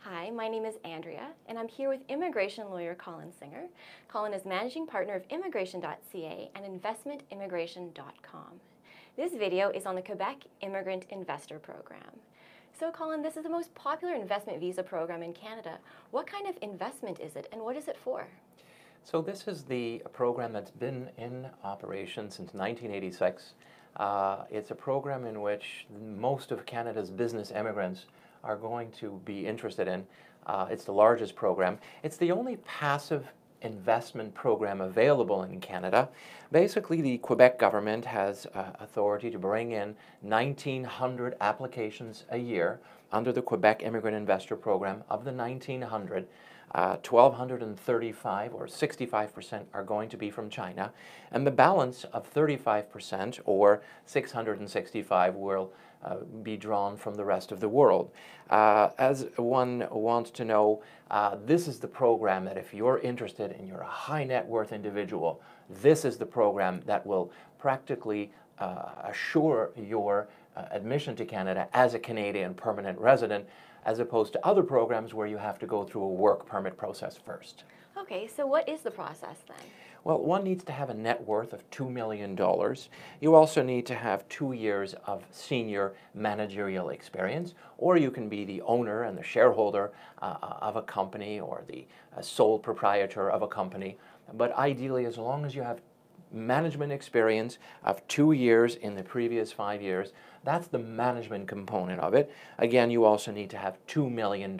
Hi, my name is Andrea, and I'm here with immigration lawyer Colin Singer. Colin is managing partner of immigration.ca and investmentimmigration.com. This video is on the Quebec Immigrant Investor Program. So Colin, this is the most popular investment visa program in Canada. What kind of investment is it, and what is it for? So this is the program that's been in operation since 1986. It's a program in which most of Canada's business immigrants are going to be interested in. It's the largest program. It's the only passive investment program available in Canada. Basically, the Quebec government has authority to bring in 1,900 applications a year under the Quebec Immigrant Investor Program. Of the 1,900, 1,235 or 65% are going to be from China, and the balance of 35% or 665 will be drawn from the rest of the world. As one wants to know, this is the program that if you're interested and you're a high net worth individual, this is the program that will practically assure your admission to Canada as a Canadian permanent resident, as opposed to other programs where you have to go through a work permit process first. Okay, so what is the process then? Well, one needs to have a net worth of $2 million. You also need to have 2 years of senior managerial experience, or you can be the owner and the shareholder of a company or the sole proprietor of a company. But ideally, as long as you have management experience of 2 years in the previous 5 years, that's the management component of it. Again, you also need to have $2 million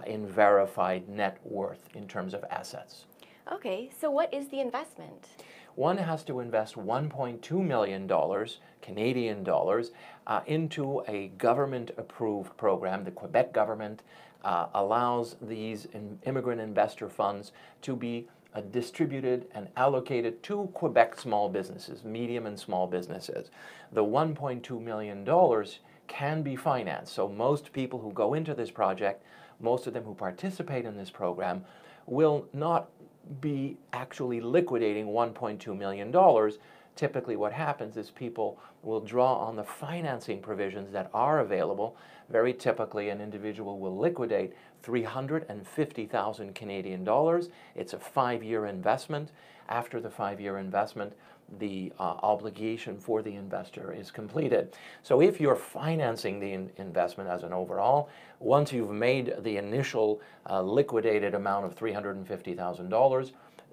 in verified net worth in terms of assets. Okay, so what is the investment? One has to invest $1.2 million Canadian dollars into a government-approved program. The Quebec government allows these immigrant investor funds to be distributed and allocated to Quebec small businesses, medium and small businesses. The $1.2 million can be financed. So most people who go into this project, most of them who participate in this program, will not be actually liquidating $1.2 million. Typically what happens is people will draw on the financing provisions that are available. Very typically an individual will liquidate 350,000 Canadian dollars. It's a 5-year investment. After the 5-year investment, the obligation for the investor is completed. So if you're financing the investment as an overall, once you've made the initial liquidated amount of $350,000,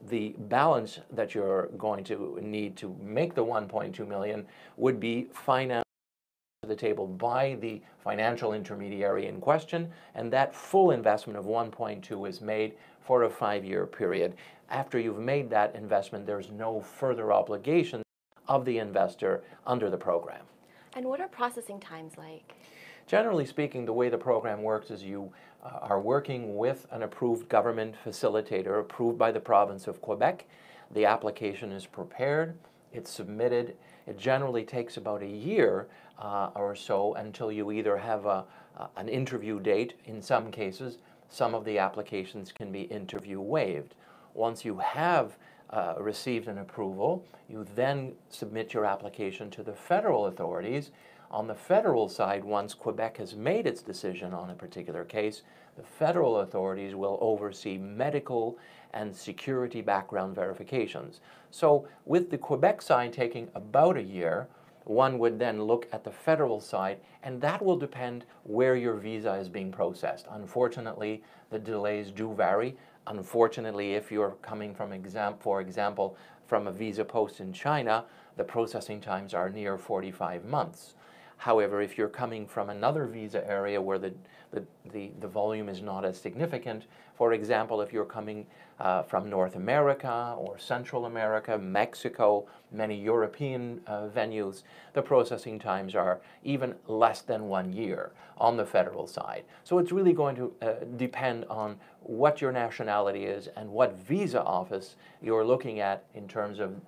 the balance that you're going to need to make the $1.2 million would be financed to the table by the financial intermediary in question, and that full investment of 1.2 is made for a 5-year period. After you've made that investment, there's no further obligation of the investor under the program. And what are processing times like? Generally speaking, the way the program works is you are working with an approved government facilitator approved by the province of Quebec. The application is prepared, it's submitted. It generally takes about a year or so until you either have an interview date. In some cases, some of the applications can be interview waived. Once you have received an approval, you then submit your application to the federal authorities. On the federal side, once Quebec has made its decision on a particular case, the federal authorities will oversee medical and security background verifications. So with the Quebec side taking about a year, one would then look at the federal side, and that will depend where your visa is being processed. Unfortunately, the delays do vary. Unfortunately, if you're coming from, for example, from a visa post in China, the processing times are near 45 months. However, if you're coming from another visa area where the volume is not as significant, for example, if you're coming from North America or Central America, Mexico, many European venues, the processing times are even less than 1 year on the federal side. So it's really going to depend on what your nationality is and what visa office you're looking at in terms of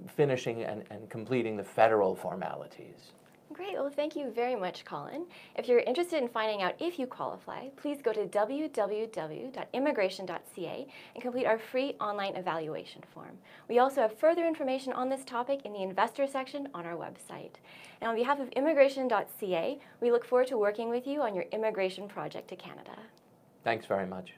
finishing and completing the federal formalities. Great, well thank you very much, Colin. If you're interested in finding out if you qualify, please go to www.immigration.ca and complete our free online evaluation form. We also have further information on this topic in the investor section on our website. And on behalf of immigration.ca, we look forward to working with you on your immigration project to Canada. Thanks very much.